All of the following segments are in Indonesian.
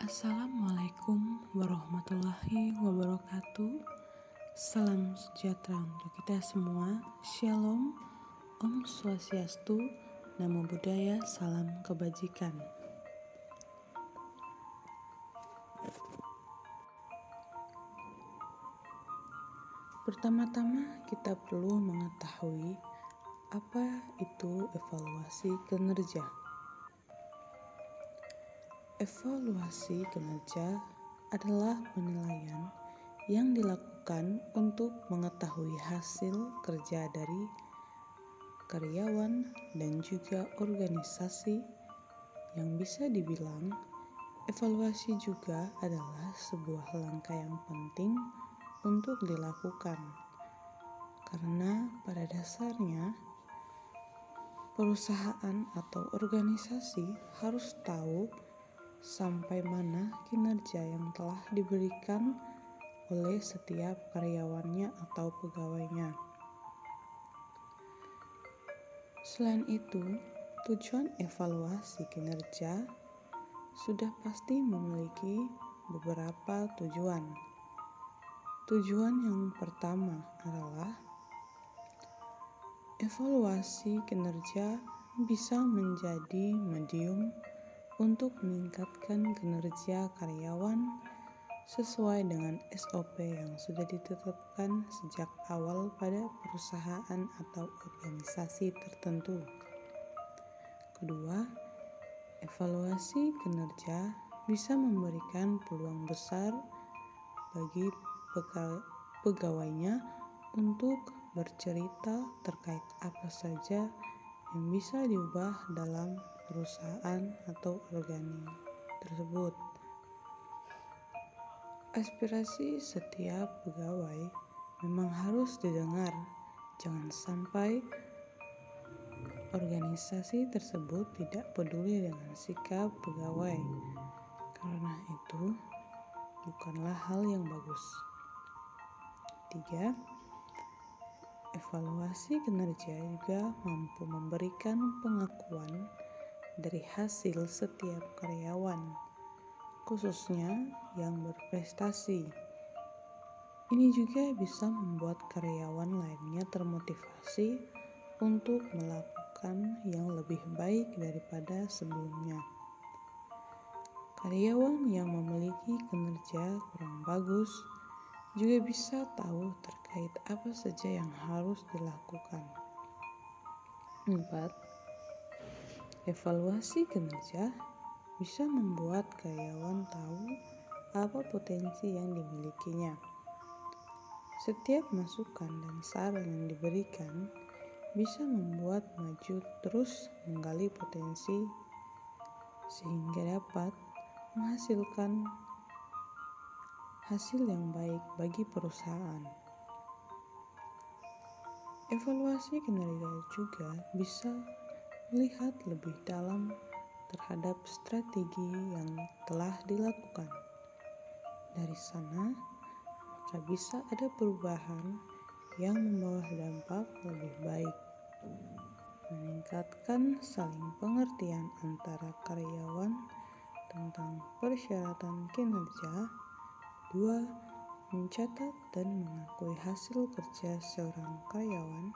Assalamualaikum warahmatullahi wabarakatuh. Salam sejahtera untuk kita semua. Shalom, Om Swastiastu, Namo Buddhaya, salam kebajikan. Pertama-tama kita perlu mengetahui apa itu evaluasi kinerja. Evaluasi kinerja adalah penilaian yang dilakukan untuk mengetahui hasil kerja dari karyawan dan juga organisasi. Yang bisa dibilang, evaluasi juga adalah sebuah langkah yang penting untuk dilakukan. Karena pada dasarnya, perusahaan atau organisasi harus tahu sampai mana kinerja yang telah diberikan oleh setiap karyawannya atau pegawainya. Selain itu, tujuan evaluasi kinerja sudah pasti memiliki beberapa tujuan. Tujuan yang pertama adalah evaluasi kinerja bisa menjadi medium untuk meningkatkan kinerja karyawan sesuai dengan SOP yang sudah ditetapkan sejak awal pada perusahaan atau organisasi tertentu. Kedua, evaluasi kinerja bisa memberikan peluang besar bagi pegawainya untuk bercerita terkait apa saja yang bisa diubah dalam perusahaan atau organisasi tersebut. Aspirasi setiap pegawai memang harus didengar. Jangan sampai organisasi tersebut tidak peduli dengan sikap pegawai, karena itu bukanlah hal yang bagus. 3. Evaluasi kinerja juga mampu memberikan pengakuan dari hasil setiap karyawan, khususnya yang berprestasi. Ini juga bisa membuat karyawan lainnya termotivasi untuk melakukan yang lebih baik daripada sebelumnya. Karyawan yang memiliki kinerja kurang bagus juga bisa tahu terkait apa saja yang harus dilakukan. 4. Evaluasi kinerja bisa membuat karyawan tahu apa potensi yang dimilikinya. Setiap masukan dan saran yang diberikan bisa membuat maju terus menggali potensi sehingga dapat menghasilkan hasil yang baik bagi perusahaan. Evaluasi kinerja juga bisa melihat lebih dalam terhadap strategi yang telah dilakukan. Dari sana, maka bisa ada perubahan yang membawa dampak lebih baik, meningkatkan saling pengertian antara karyawan tentang persyaratan kinerja. 2. Mencatat dan mengakui hasil kerja seorang karyawan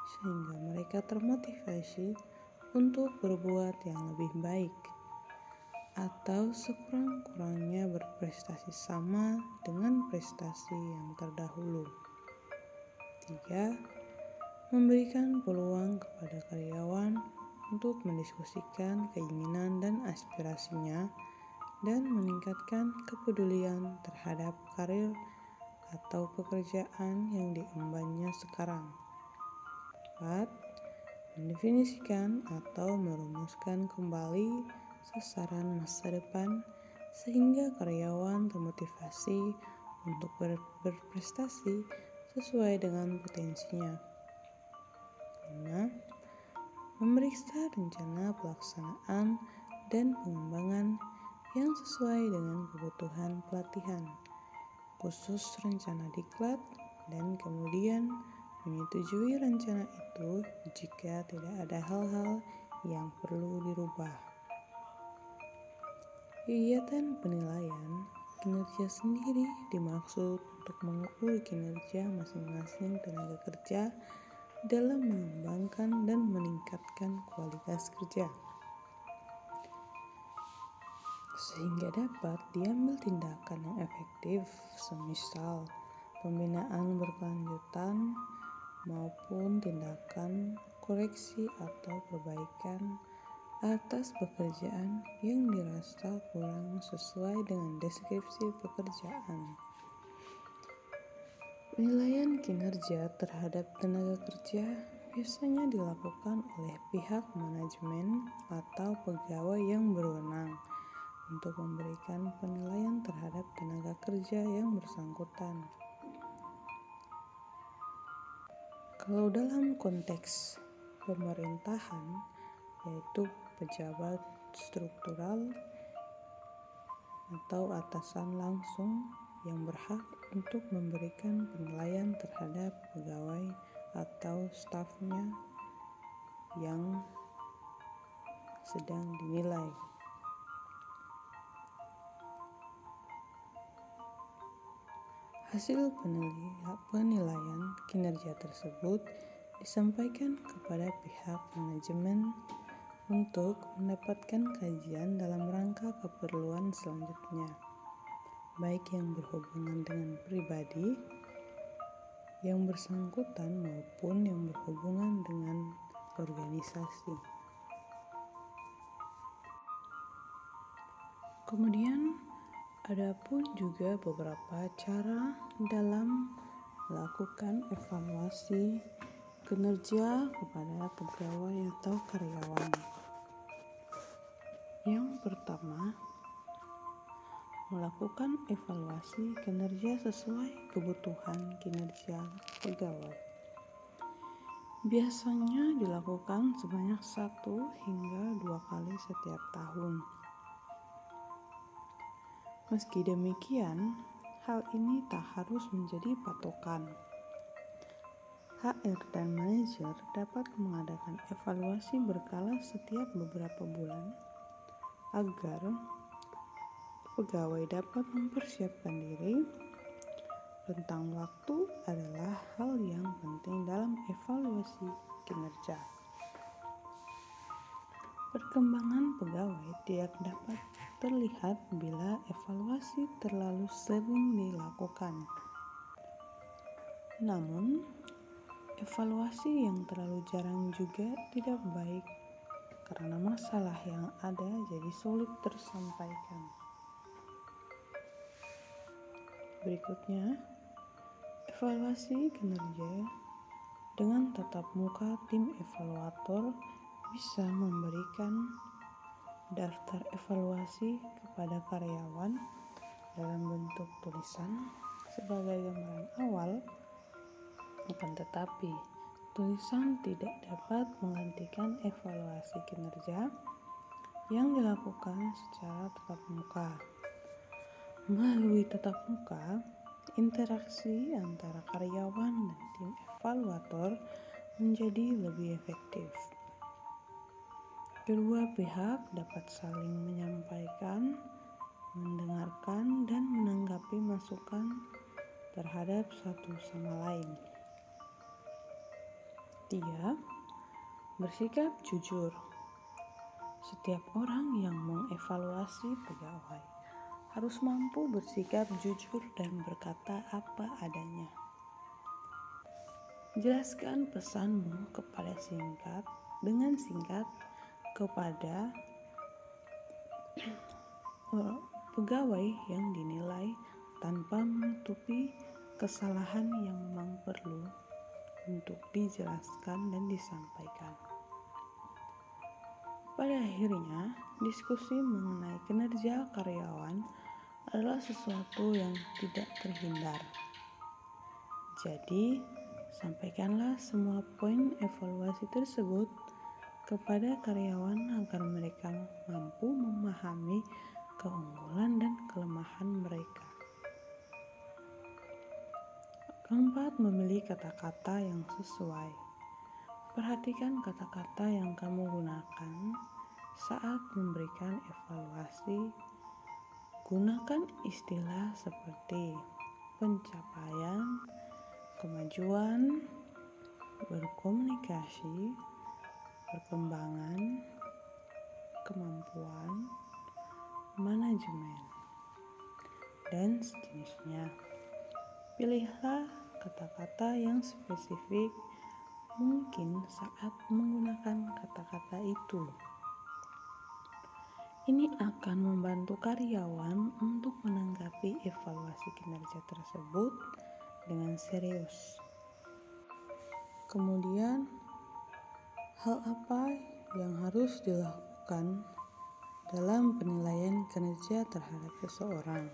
sehingga mereka termotivasi untuk berbuat yang lebih baik atau sekurang-kurangnya berprestasi sama dengan prestasi yang terdahulu. 3. Memberikan peluang kepada karyawan untuk mendiskusikan keinginan dan aspirasinya dan meningkatkan kepedulian terhadap karir atau pekerjaan yang diembannya sekarang. 4. Mendefinisikan atau merumuskan kembali sasaran masa depan sehingga karyawan termotivasi untuk berprestasi sesuai dengan potensinya. 5. Memeriksa rencana pelaksanaan dan pengembangan yang sesuai dengan kebutuhan pelatihan, khusus rencana diklat, dan kemudian menyetujui rencana itu jika tidak ada hal-hal yang perlu dirubah. Kegiatan penilaian kinerja sendiri dimaksud untuk mengukur kinerja masing-masing tenaga kerja dalam mengembangkan dan meningkatkan kualitas kerja, sehingga dapat diambil tindakan yang efektif, semisal pembinaan berkelanjutan maupun tindakan koreksi atau perbaikan atas pekerjaan yang dirasa kurang sesuai dengan deskripsi pekerjaan. Penilaian kinerja terhadap tenaga kerja biasanya dilakukan oleh pihak manajemen atau pegawai yang berwenang untuk memberikan penilaian terhadap tenaga kerja yang bersangkutan. Kalau dalam konteks pemerintahan, yaitu pejabat struktural atau atasan langsung yang berhak untuk memberikan penilaian terhadap pegawai atau stafnya yang sedang dinilai. Hasil penilaian kinerja tersebut disampaikan kepada pihak manajemen untuk mendapatkan kajian dalam rangka keperluan selanjutnya, baik yang berhubungan dengan pribadi yang bersangkutan maupun yang berhubungan dengan organisasi. Kemudian ada pun juga beberapa cara dalam melakukan evaluasi kinerja kepada pegawai atau karyawan. Yang pertama, melakukan evaluasi kinerja sesuai kebutuhan kinerja pegawai. Biasanya dilakukan sebanyak 1 hingga 2 kali setiap tahun. Meski demikian, hal ini tak harus menjadi patokan. HR dan manajer dapat mengadakan evaluasi berkala setiap beberapa bulan agar pegawai dapat mempersiapkan diri. Rentang waktu adalah hal yang penting dalam evaluasi kinerja. Perkembangan pegawai tidak dapat terlihat bila evaluasi terlalu sering dilakukan. Namun, evaluasi yang terlalu jarang juga tidak baik karena masalah yang ada jadi sulit tersampaikan. Berikutnya, evaluasi kinerja dengan tatap muka tim evaluator bisa memberikan daftar evaluasi kepada karyawan dalam bentuk tulisan sebagai gambaran awal, akan tetapi tulisan tidak dapat menggantikan evaluasi kinerja yang dilakukan secara tatap muka. Melalui tatap muka, interaksi antara karyawan dan tim evaluator menjadi lebih efektif. Kedua pihak dapat saling menyampaikan, mendengarkan, dan menanggapi masukan terhadap satu sama lain. 3. Bersikap jujur. Setiap orang yang mengevaluasi pegawai harus mampu bersikap jujur dan berkata apa adanya. Jelaskan pesanmu dengan singkat kepada pegawai yang dinilai tanpa menutupi kesalahan yang memang perlu untuk dijelaskan dan disampaikan. Pada akhirnya, diskusi mengenai kinerja karyawan adalah sesuatu yang tidak terhindar. Jadi, sampaikanlah semua poin evaluasi tersebut kepada karyawan agar mereka mampu memahami keunggulan dan kelemahan mereka. Keempat, memilih kata-kata yang sesuai. Perhatikan kata-kata yang kamu gunakan saat memberikan evaluasi Gunakan istilah seperti pencapaian, kemajuan, berkomunikasi, perkembangan, kemampuan, manajemen, dan sejenisnya. Pilihlah kata-kata yang spesifik mungkin saat menggunakan kata-kata itu. Ini akan membantu karyawan untuk menanggapi evaluasi kinerja tersebut dengan serius. Kemudian, hal apa yang harus dilakukan dalam penilaian kinerja terhadap seseorang?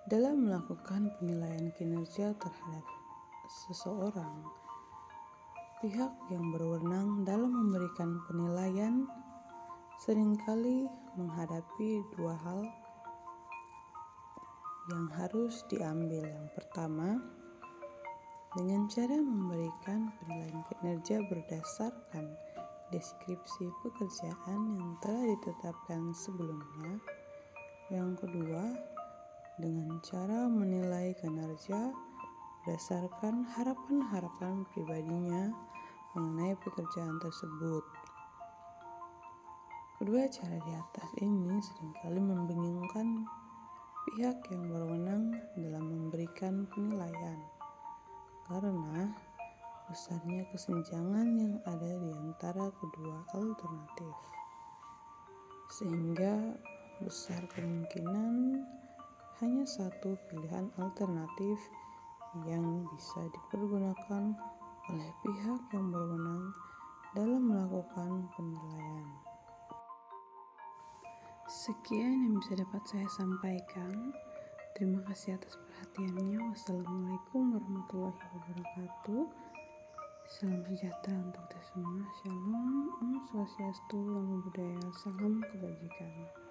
Dalam melakukan penilaian kinerja terhadap seseorang, pihak yang berwenang dalam memberikan penilaian seringkali menghadapi dua hal yang harus diambil. Yang pertama, dengan cara memberikan penilaian kinerja berdasarkan deskripsi pekerjaan yang telah ditetapkan sebelumnya. Yang kedua, dengan cara menilai kinerja berdasarkan harapan-harapan pribadinya mengenai pekerjaan tersebut. Kedua cara di atas ini seringkali membingungkan pihak yang berwenang dalam memberikan penilaian karena besarnya kesenjangan yang ada di antara kedua alternatif, sehingga besar kemungkinan hanya satu pilihan alternatif yang bisa dipergunakan oleh pihak yang berwenang dalam melakukan penilaian. Sekian yang bisa dapat saya sampaikan. Terima kasih atas perhatiannya. Wassalamualaikum warahmatullahi wabarakatuh. Salam sejahtera untuk kita semua. Shalom, Om Swastiastu, Namo Buddhaya, salam kebajikan.